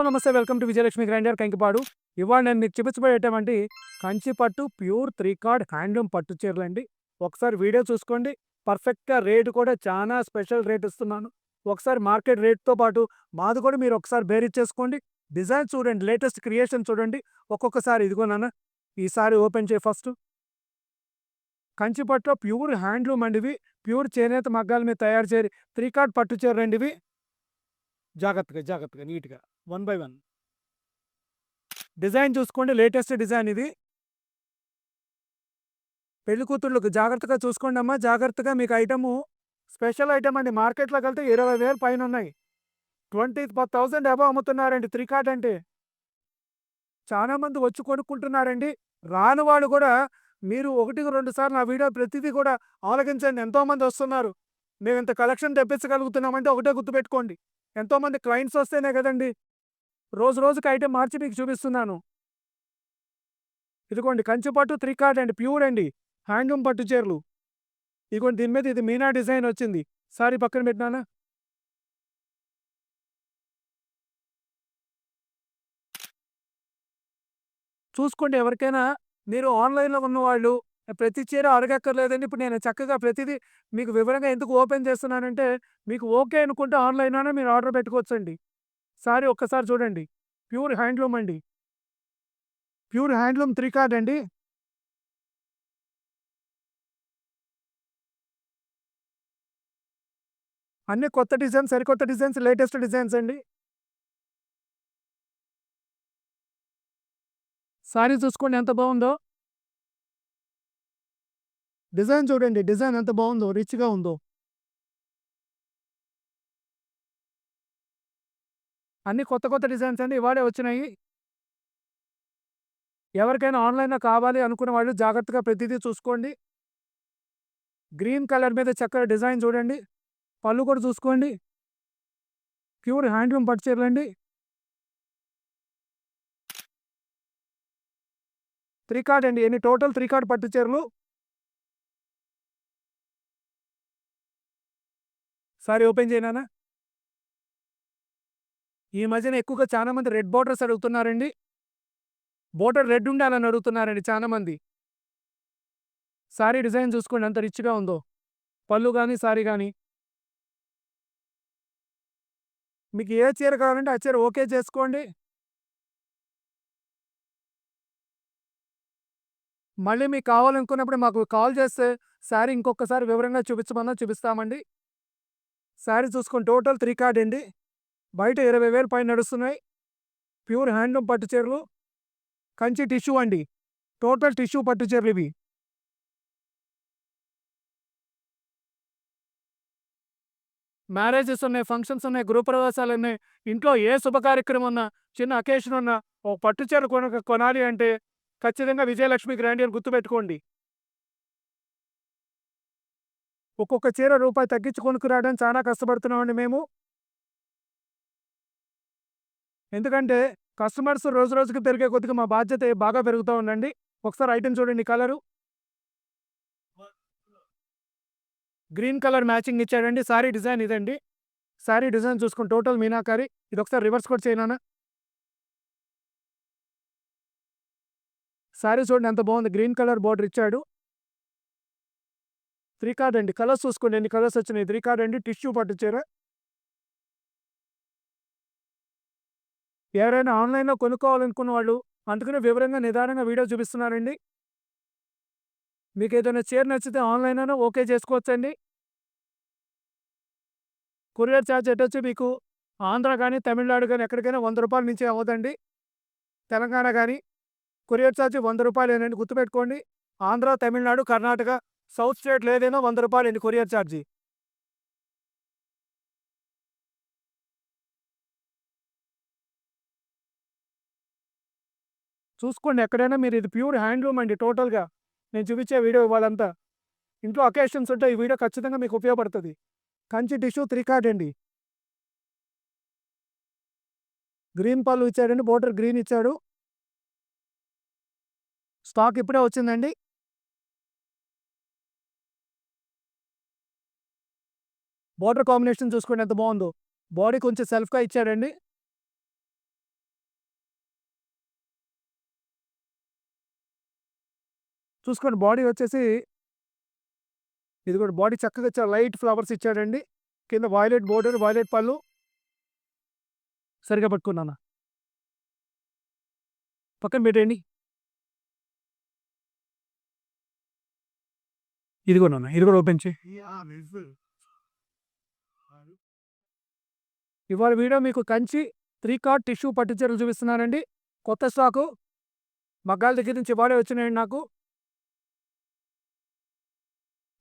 నమస్తే. Welcome to Vijayalakshmi grinder Kankipadu. ఇవాళ నేను మీకు చూపించబోయేటువంటి కంచి పట్టు ప్యూర్ త్రీ కార్డ్ హ్యాండ్లూమ్ పట్టు చీరలండి. ఒకసారి వీడియో చూసుకోండి. పర్ఫెక్ట్‌గా రేట్ కూడా చాలా స్పెషల్ రేట్ ఇస్తున్నాను. ఒకసారి మార్కెట్ రేట్‌తో పాటు మాది కూడా మీరు ఒకసారి బేరీజ్ డిజైన్ చూడండి, లేటెస్ట్ క్రియేషన్ చూడండి. ఒక్కొక్కసారి ఇదిగో నాన్న, ఈసారి ఓపెన్ చేయి ఫస్టు. కంచి పట్టులో ప్యూర్ హ్యాండ్లూమ్ అండి ఇవి. ప్యూర్ చేనేత మగ్గాల మీద తయారు చేయని త్రీ కార్డ్ పట్టు చీరలండి ఇవి. జాగ్రత్తగా, జాగ్రత్తగా నీట్‌గా వన్ బై వన్. డిజైన్ చూసుకోండి, లేటెస్ట్ డిజైన్ ఇది. పెళ్లి కూతుళ్ళకు జాగ్రత్తగా చూసుకోండమ్మా. జాగ్రత్తగా మీకు ఐటము స్పెషల్ ఐటమ్ అండి. మార్కెట్‌లోకి వెళ్తే 20,000 పైన ఉన్నాయి. 20,000 అబోవ్ అమ్ముతున్నారండి త్రీ కార్డ్ అంటే. చాలా మంది వచ్చి కొనుక్కుంటున్నారండి. రాని వాళ్ళు కూడా మీరు 1, 2 సార్లు నా వీడియో ప్రతిదీ కూడా ఆలకించండి. ఎంతోమంది వస్తున్నారు. మేము ఇంత కలెక్షన్ తెప్పించగలుగుతున్నామంటే ఒకటే గుర్తుపెట్టుకోండి. ఎంతోమంది క్లయింట్స్ వస్తేనే కదండీ! రోజు రోజుకి ఐటెమ్ మార్చి మీకు చూపిస్తున్నాను. ఇదిగోండి కంచి పట్టు త్రీ కార్డ్ అండి, ప్యూర్ అండి. హ్యాండ్లూమ్ పట్టు చీరలు. ఇదిగోండి దీని మీద ఇది మీనా డిజైన్ వచ్చింది. సారీ పక్కన పెట్టినానా? చూసుకోండి ఎవరికైనా. మీరు ఆన్‌లైన్‌లో ఉన్నవాళ్ళు ప్రతి చీర అడగక్కర్లేదండి. ఇప్పుడు నేను చక్కగా ప్రతిదీ మీకు వివరంగా ఎందుకు ఓపెన్ చేస్తున్నానంటే, మీకు ఓకే అనుకుంటే ఆన్‌లైన్‌లోనే మీరు ఆర్డర్ పెట్టుకోవచ్చండి. సారీ ఒక్కసారి చూడండి. ప్యూర్ హ్యాండ్లూమ్ అండి. ప్యూర్ హ్యాండ్లూమ్ త్రీ కార్డ్ అండి. అన్నీ కొత్త డిజైన్స్, సరికొత్త డిజైన్స్, లేటెస్ట్ డిజైన్స్ అండి. సారీ చూసుకోండి ఎంత బావుందో. డిజైన్ చూడండి. డిజైన్ ఎంత బావుందో, రిచ్‌గా ఉందో. అన్నీ కొత్త కొత్త డిజైన్స్ అండి. ఇవాళే వచ్చినాయి. ఎవరికైనా ఆన్‌లైన్‌లో కావాలి అనుకున్న వాళ్ళు జాగ్రత్తగా ప్రతిదీ చూసుకోండి. గ్రీన్ కలర్ మీద చక్కగా డిజైన్ చూడండి. పళ్ళు కూడా చూసుకోండి. ప్యూర్ హ్యాండ్లూమ్ పట్టు చీరలండి. త్రీ కార్డ్ అండి. ఎన్ని టోటల్ త్రీ కార్డ్ పట్టు చీరలు. సారీ ఓపెన్ చేయనా? ఈ మధ్యన ఎక్కువగా చాలా మంది రెడ్ బోర్డర్స్ అడుగుతున్నారండి. బోర్డర్ రెడ్ ఉండాలని అడుగుతున్నారండి చాలా మంది. సారీ డిజైన్ చూసుకోండి ఎంత రిచ్‌గా ఉందో. పళ్ళు గాని, సారీ గాని. మీకు ఏ చీర కావాలంటే ఆ చీర ఓకే చేసుకోండి. మళ్ళీ మీకు కావాలనుకున్నప్పుడు మాకు కాల్ చేస్తే సారీ ఇంకొకసారి వివరంగా చూపించమన్నా చూపిస్తామండి. సారీ చూసుకోండి టోటల్ త్రీ కార్డ్ అండి. బయట 20,000 పైన నడుస్తున్నాయి. ప్యూర్ హ్యాండ్లూమ్ పట్టు చీరలు. కంచి టిష్యూ అండి. టోటల్ టిష్యూ పట్టు చీరలు ఇవి. మ్యారేజెస్ ఉన్నాయి, ఫంక్షన్స్ ఉన్నాయి, గృహప్రవేశాలున్నాయి. ఇంట్లో ఏ శుభ కార్యక్రమం ఉన్నా, చిన్న అకేషన్ ఉన్నా, ఒక పట్టు చీర కొనాలి అంటే ఖచ్చితంగా విజయలక్ష్మి గ్రాండ్ గుర్తుపెట్టుకోండి. ఒక్కొక్క చీర రూపాయి తగ్గించి కొనుక్కురావడానికి చాలా కష్టపడుతున్నామండి మేము. ఎందుకంటే కస్టమర్స్ రోజు రోజుకి పెరిగే కొద్దిగా మా బాధ్యత బాగా పెరుగుతా ఉందండి. ఒకసారి ఐటెమ్ చూడండి కలరు. గ్రీన్ కలర్ మ్యాచింగ్ ఇచ్చాడండి. సారీ డిజైన్ ఇదండి. సారీ డిజైన్ చూసుకోండి టోటల్ మీనాకారి. ఇదొకసారి రివర్స్ కూడా చేయనా? సారీ చూడండి ఎంత బాగుంది. గ్రీన్ కలర్ బోర్డర్ ఇచ్చాడు. త్రీ కార్డ్ అండి. కలర్స్ చూసుకోండి ఎన్ని కలర్స్ వచ్చినాయి. త్రీ కార్డ్ అండి. టిష్యూ పట్టు చీర. ఎవరైనా ఆన్‌లైన్‌లో కొనుక్కోవాలనుకున్న వాళ్ళు అందుకనే వివరంగా నిదానంగా వీడియో చూపిస్తున్నానండి. మీకేదైనా చీర నచ్చితే ఆన్‌లైన్‌లోనే ఓకే చేసుకోవచ్చండి. కొరియర్ చార్జ్ ఎటొచ్చి మీకు ఆంధ్ర గాని, తమిళనాడు గాని ఎక్కడికైనా రూ. 100 మించి అవ్వదండి. తెలంగాణ గాని కొరియర్ చార్జ్ రూ. 100 గుర్తుపెట్టుకోండి. ఆంధ్ర, తమిళనాడు, కర్ణాటక, సౌత్ స్టేట్‌లో ఏదైనా రూ. 100 కొరియర్ చార్జి. చూసుకోండి ఎక్కడైనా మీరు ఇది ప్యూర్ హ్యాండ్లూమ్ అండి టోటల్‌గా. నేను చూపించే వీడియో ఇవాళంతా. ఇంట్లో అకేషన్స్ ఉంటే ఈ వీడియో ఖచ్చితంగా మీకు ఉపయోగపడుతది. కంచి టిష్యూ త్రీ కార్డ్ అండి. గ్రీన్ పళ్ళు ఇచ్చాడండి. బోర్డర్ గ్రీన్ ఇచ్చాడు. స్టాక్ ఇప్పుడే వచ్చిందండి. బోర్డర్ కాంబినేషన్ చూసుకోండి ఎంత బావుందో. బాడీ కొంచెం సెల్ఫ్‌గా ఇచ్చాడండి. చూసుకోండి బాడీ వచ్చేసి ఇది కూడా బాడీ చక్కగా లైట్ ఫ్లవర్స్ ఇచ్చాడండి. కింద వాయిలెట్ బోర్డర్, వాయిలెట్ పళ్ళు. సరిగ్గా పట్టుకున్నానా? పక్కన పెట్టేయండి. ఇదిగోనన్నా, ఇది కూడా ఓపెన్ చెయి. ఇవాళ వీడియో మీకు కంచి 3 కార్డ్ టిష్యూ పట్టు చీరలు చూపిస్తున్నానండి. కొత్త స్టాకు మగ్గాల దగ్గర నుంచి ఇవాళే వచ్చినాయండి నాకు.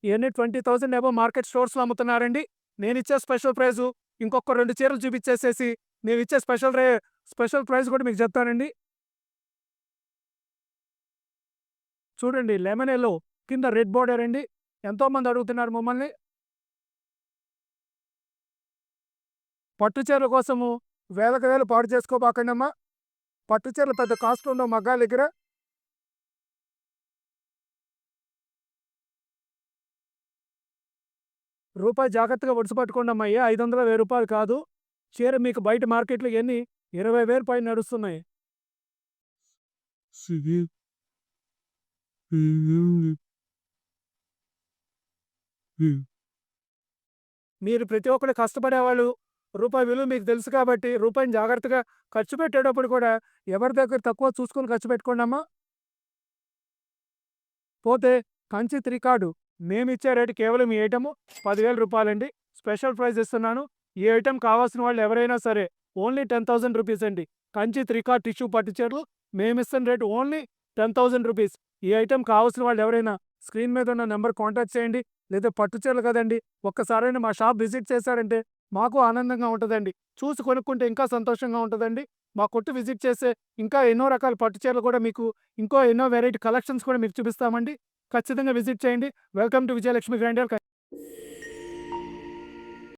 ఇవన్నీ 20,000 అబోవ్ మార్కెట్ స్టోర్స్‌లో అమ్ముతున్నారండి. నేనిచ్చే స్పెషల్ ప్రైజు ఇంకొక 2 చీరలు చూపించేసేసి నేనిచ్చే స్పెషల్ ప్రైస్ కూడా మీకు చెప్తానండి. చూడండి లెమన్ యెల్లో కింద రెడ్ బోర్డర్ అండి. ఎంతోమంది అడుగుతున్నారు మమ్మల్ని. పట్టు చీరల కోసము వేలకు వేలు పాడు చేసుకోబాకండమ్మా. పట్టు చీరలు పెద్ద కాస్ట్ ఉండవు మగ్గాల దగ్గర. రూపాయి జాగ్రత్తగా ఒడిసి పట్టుకోండమ్మా. ఏ 500, 1000 రూపాయలు కాదు. చీర మీకు బయట మార్కెట్‌లో ఇయన్నీ 20,000 పైన నడుస్తున్నాయి. మీరు ప్రతి ఒక్కళ్ళు కష్టపడేవాళ్ళు. రూపాయి విలువ మీకు తెలుసు కాబట్టి రూపాయిని జాగ్రత్తగా ఖర్చు పెట్టేటప్పుడు కూడా ఎవరి దగ్గర తక్కువ చూసుకొని ఖర్చు పెట్టుకోండమ్మా. పోతే కంచి 3 కార్డు మేమిచ్చే రేటు కేవలం ఈ ఐటెము 10,000 రూపాయలండి. స్పెషల్ ప్రైస్ ఇస్తున్నాను. ఈ ఐటెం కావాల్సిన వాళ్ళు ఎవరైనా సరే ఓన్లీ 10,000 రూపీస్ అండి. కంచి 3 కార్డ్ టిష్యూ పట్టు చీరలు మేమిస్తున్న రేటు ఓన్లీ 10,000 రూపీస్. ఈ ఐటెం కావాల్సిన వాళ్ళు ఎవరైనా స్క్రీన్ మీద ఉన్న నెంబర్ కాంటాక్ట్ చేయండి. లేదా పట్టు చీరలు కదండి, ఒక్కసారైనా మా షాప్ విజిట్ చేశారంటే మాకు ఆనందంగా ఉంటుందండి. చూసి కొనుక్కుంటే ఇంకా సంతోషంగా ఉంటుందండి. మా కొట్టు విజిట్ చేస్తే ఇంకా ఎన్నో రకాల పట్టు చీరలు కూడా మీకు ఎన్నో వెరైటీ కలెక్షన్స్ కూడా మీకు చూపిస్తామండి. ఖచ్చితంగా విజిట్ చేయండి. Welcome to Vijayalakshmi grinder.